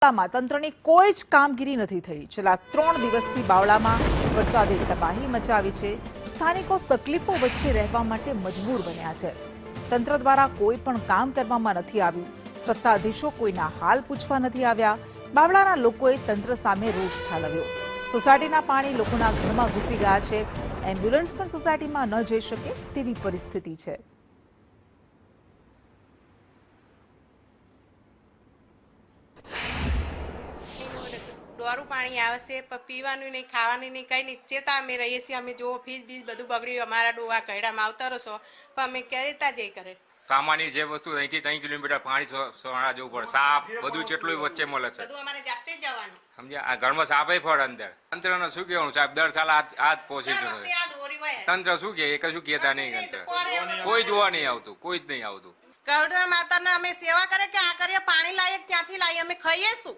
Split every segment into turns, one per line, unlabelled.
બાવળામાં તંત્રની કોઈ જ કામગીરી નથી થઈ। છેલ્લા 3 દિવસથી બાવળામાં વરસાદે તબાહી મચાવી છે। સ્થાનિકો તકલીફો વચ્ચે રહેવા માટે મજબૂર બન્યા છે। તંત્ર દ્વારા કોઈ પણ કામ કરવામાં નથી આવ્યું। સત્તાધીશો કોઈના હાલ પૂછવા નથી આવ્યા। બાવળાના લોકોએ તંત્ર સામે રોષ ઠાલવ્યો। સોસાયટીના પાણી લોકોના ઘરમાં ઘૂસી ગયા છે। એમ્બ્યુલન્સ પણ સોસાયટીમાં ન જઈ શકે તેવી પરિસ્થિતિ છે।
डोरू पानी आवे से पर पीवानुं नहीं खावानुं नहीं कई नहीं चेता अमे रहीए छीए। अमे जो फीस बीज बधुं बगड्युं अमारा डोवा कहेडामां आवता रहो पण अमे के रीते जई करे
सामान्य जे वस्तु અહીંથી 3 કિલોમીટર પાણી સોણા જવું પડે। સાપ બધું જેટલું વચ્ચે મળે છે,
બધું અમારે જાતે જ જવાનું।
સમજ્યા? આ ઘરમાં સાપે ફળ અંદર તંત્રનો શું કહેવાનું સાહેબ? દર સાલ આ જ પહોંચી છે। તંત્ર શું કહે? એ કશું કહેતા નહીં। તંત્ર કોઈ જોવા નહીં આવતું, કોઈ જ નહીં આવતું।
ગૌડા માતાને અમે સેવા કરે કે આ કરીએ, પાણી લાવીએ ક્યાંથી લાવીએ, અમે ખાઈએ શું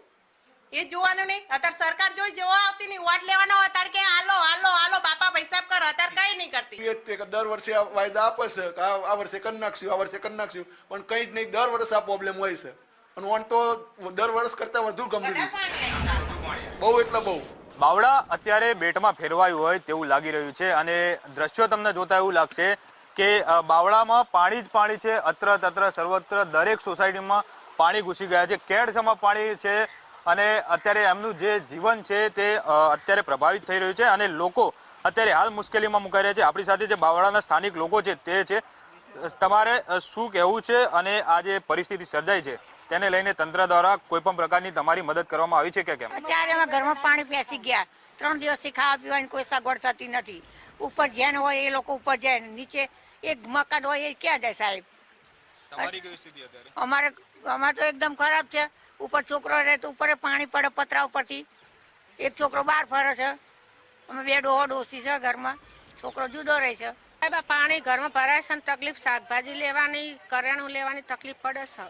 એ જોવાનું નહીં। અત્યારે સરકાર જોઈ જોવા આવતી નહીં, વોટ લેવાનો અત્યારે કે હાલો હાલો હાલો બાપા પૈસા કરો, અત્યારે કઈ નહીં કરતી।
દર વર્ષે વાયદા આપે છે કે આ વર્ષે કરી નાખશું, આ વર્ષે કરી નાખશું, પણ કઈ જ નહીં। દર વર્ષે આ પ્રોબ્લેમ હોય છે અને ઓન તો દર વર્ષ કરતા વધુ ગંભીર, બહુ એટલે બહુ।
બાવળા અત્યારે બેટમાં ફેરવાયું હોય તેવું લાગી રહ્યું છે અને દ્રશ્યો તમને જોતા એવું લાગશે કે બાવળામાં પાણી જ પાણી છે। અત્ર તત્ર સર્વત્ર દરેક સોસાયટીમાં પાણી ઘૂસી ગયા છે। કેડસમાં પાણી છે અને અત્યારે એમનું જે જીવન છે તે અત્યારે પ્રભાવિત થઈ રહ્યું છે અને લોકો અત્યારે હાલ મુશ્કેલીમાં મુકાઈ રહ્યા છે। આપણી સાથે જે બાવળાના સ્થાનિક લોકો છે તે છે। તમારે શું કહેવું છે અને આ જે પરિસ્થિતિ સર્જાઈ છે તેને લઈને તંત્ર દ્વારા કોઈ પણ પ્રકારની તમારી મદદ કરવામાં આવી છે કે કેમ?
અત્યારે અમે ઘરમાં પાણી પેસી ગયા। 3 દિવસથી ખાવા પીવાની કોઈ સગવડ થતી નથી। ઉપર જેન હોય એ લોકો ઉપર જાય, નીચે એક મકાન હોય એ ક્યાં જાય સાહેબ?
તમારી કેવી સ્થિતિ અત્યારે?
અમારે તો એકદમ ખરાબ છે। ઉપર છોકરો રહે તો ઉપર પાણી પડે પતરા ઉપરથી, એક છોકરો બહાર ફરે છે। અમે 2 ડોસી છે ઘરમાં, છોકરો જુદો રહે છે।
પાણી ઘરમાં ભરાય છે, તકલીફ શાકભાજી લેવાની, કરિયાણું લેવાની તકલીફ પડે છે।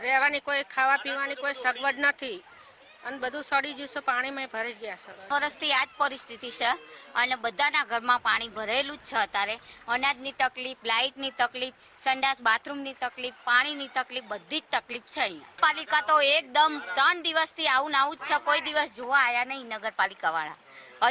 રહેવાની કોઈ ખાવા પીવાની કોઈ સગવડ નથી અને બધું સડી જશે, પાણીમાં ભરી ગયા છે।
વર્ષથી આ જ પરિસ્થિતિ છે અને બધાના ઘરમાં પાણી ભરેલું જ છે। અત્યારે અનાજની તકલીફ, લાઇટની તકલીફ, સંડાસ બાથરૂમની તકલીફ, પાણીની તકલીફ, બધી જ તકલીફ છે અહીંયા। પાલિકા તો એકદમ 3 દિવસથી આવું ને આવું જ છે। કોઈ દિવસ જોવા આવ્યા નહીં નગરપાલિકા વાળા,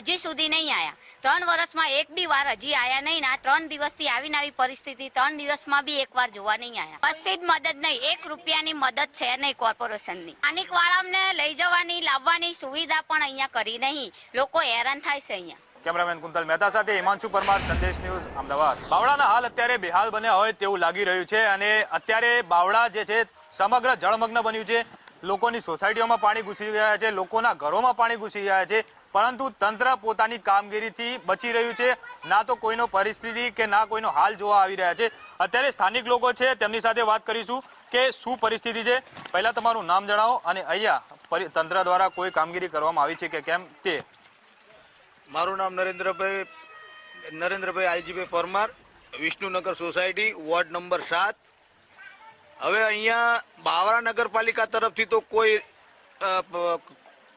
હજી સુધી નહીં આવ્યા। 3 વર્ષમાં એક બી વાર હજી આવ્યા નહીં ને આ 3 દિવસથી આવીને આવી પરિસ્થિતિ 3 દિવસમાં બી એક વાર જોવા નહીં આવ્યા। કશી જ મદદ નહીં, 1 રૂપિયાની મદદ છે નહીં કોર્પોરેશનની। સ્થાનિક વાળાને લઈ જવાની લાવવાની સુવિધા પણ અહીંયા કરી નહીં, લોકો હેરાન થાય છે અહીંયા।
કેમેરામેન કુંતલ મહેતા સાથે હિમાંશુ પરમાર, સંદેશ ન્યૂઝ, અમદાવાદ। બાવળાના હાલ અત્યારે બેહાલ બન્યા હોય તેવું લાગી રહ્યું છે અને અત્યારે બાવળા જે છે સમગ્ર જળમગ્ન બન્યું છે। લોકોની સોસાયટીઓમાં પાણી ઘૂસી ગયા છે, લોકોના ઘરોમાં પાણી ઘૂસી ગયા છે, પરંતુ તંત્ર પોતાની કામગીરીથી બચી રહ્યું છે। ના તો કોઈનો પરિસ્થિતિ કે ના કોઈનો હાલ જોવા આવી રહ્યા છે। અત્યારે સ્થાનિક લોકો છે તેમની સાથે વાત કરીશું કે શું પરિસ્થિતિ છે। પહેલા તમારું નામ જણાવો અને અહીંયા તંત્ર દ્વારા કોઈ કામગીરી કરવામાં આવી છે કે કેમ તે?
મારું નામ Narendrabhai Aljibhai Parmar, Vishnunagar society, ward number 7। હવે અહીંયા બાવળા નગરપાલિકા તરફથી તો કોઈ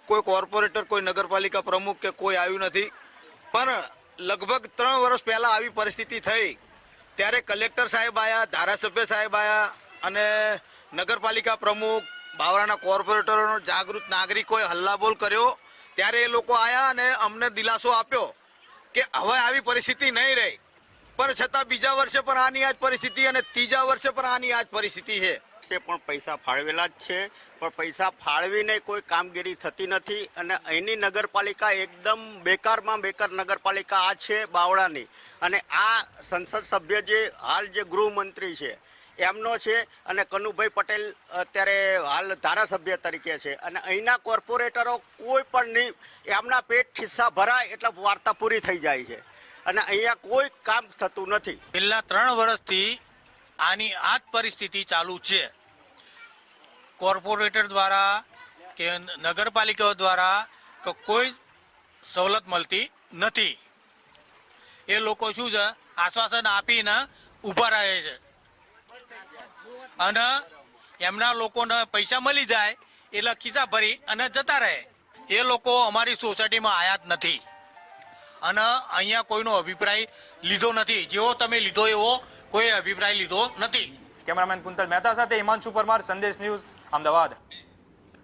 કોર્પોરેટર, કોઈ નગરપાલિકા પ્રમુખ કે કોઈ આવ્યું નથી, પણ લગભગ 3 વર્ષ પહેલા આવી પરિસ્થિતિ થઈ ત્યારે કલેક્ટર સાહેબ આવ્યા, ધારાસભ્ય સાહેબ આવ્યા અને નગરપાલિકા પ્રમુખ, બાવળાના કોર્પોરેટરોનો, જાગૃત નાગરિકોએ હલ્લાબોલ કર્યો। ત્યારે એ લોકો આવ્યા અને અમને દિલાસો આપ્યો કે હવે આવી પરિસ્થિતિ નહીં રહે, પણ છતાં બીજા વર્ષે પણ આની આ જ પરિસ્થિતિ અને ત્રીજા વર્ષે પણ આની આ જ પરિસ્થિતિ છે।
પણ પૈસા ફાળવેલા જ છે, પણ પૈસા ફાળવીને કોઈ કામગીરી થતી નથી અને અહીંની નગરપાલિકા એકદમ બેકારમાં બેકાર નગરપાલિકા આ છે બાવળાની। અને આ સંસદ સભ્ય જે હાલ જે ગૃહમંત્રી છે એમનો છે અને કનુભાઈ પટેલ અત્યારે હાલ ધારાસભ્ય તરીકે છે અને અહીંના કોર્પોરેટરો કોઈ પણ નહીં, એમના પેટ ખિસ્સા ભરાય એટલે વાર્તા પૂરી થઈ જાય છે અને અહીંયા કોઈ કામ થતું નથી।
છેલ્લા 3 વર્ષથી આની આ જ પરિસ્થિતિ ચાલુ છે। કોર્પોરેટર દ્વારા કે નગરપાલિકાઓ દ્વારા કે કોઈ સવલત મળતી નથી। એ લોકો શું છે, આશ્વાસન આપીને ઊભા રહે છે અને એમના લોકોને પૈસા મળી જાય એટલે ખિસ્સા ભરી અને જતા રહે। એ લોકો અમારી સોસાયટીમાં આવ્યા જ નથી અને અહીંયા કોઈનો અભિપ્રાય લીધો નથી। જેવો તમે લીધો એવો કોઈ અભિપ્રાય લીધો નથી।
કેમેરામેન કુંતલ મહેતા સાથે હિમાંશુ પરમાર, સંદેશ ન્યૂઝ, અમદાવાદ।